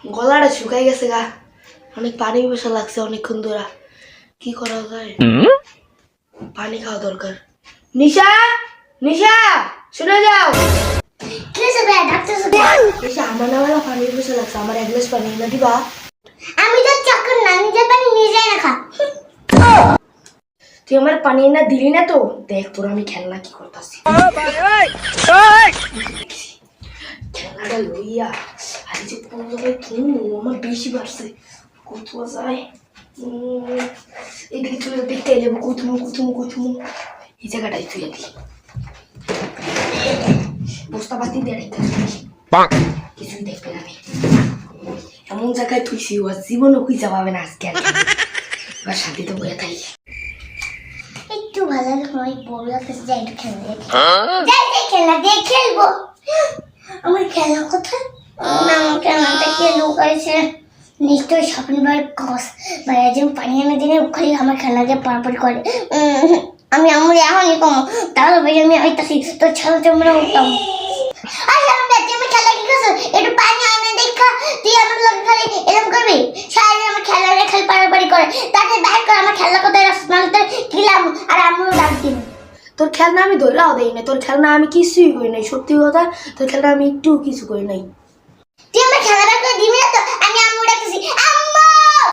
গলাটা শুকাই গেছে গা, অনেক পানি বসা লাগছে অনেকক্ষণ ধরে। কি করা যায়? পানি খাওয়া দরকার। নিশা, নিশা, শুনে যাও। কি হয়েছে ভাই, ডাক্তার? নিশা, আমার নামেলা পানি বসা লাগছে, আমার এক গ্লাস পানি এনে দিবা? আমি তো চাকর না, নিজের পানি নিজে না খা। তুই আমার পানি এনে দিলি না তো? দেখ তোর আমি খেলনা কি করতেছি। খেলনাটা লইয়া আর এই যে কোন জায়গায় কিনবো, আমার বেশি বাড়ছে। কোথাও যায় এদিকে তুই দেখতে এলে কুথুমু এই জায়গাটাই তুই দিই বস্তা পাতি দিয়ে রেখে কিছুই দেখবে না। আমি এমন জায়গায় তুইছি ও জীবনও খুঁজে পাবে না আজকে। আর এবার শান্তিতে বইয়া থাকি। একটু ভালো হয় বড় কাছে যাই, একটু খেলা দেখি। যাই যাই, খেলা দিয়ে খেলবো। আমার খেলা কোথায়? না, আমার খেলাটা কে লুকাইছে? নিশ্চয়ই স্বপ্নবার কস ভাইয়া যে পানি এনে দিনে খালি আমার খেলা দিয়ে পারাপারি করে। আমি এখনই কম, তাহলে ভাই আমি আইতাছি তোর ছাড়াতে মনে উঠতাম। আচ্ছা আমি খেলা কি করছো? একটু পানি এনে দেখা তুই আমার লোক খালি এরকম করবি? সারাদিন আমার খেলা রে খালি পারাপারি করে, তাতে বাইর করে আমার খেলা কোথায় রাস্তা কিলাম আর আমিও ডাক দিব। তোর খেলনা আমি ধরেও দেই না, তোর খেলনা আমি কিছুই করি নাই। সত্যি কথা, তোর খেলনা আমি একটু কিছু করি নাই। তুই আমার খেলা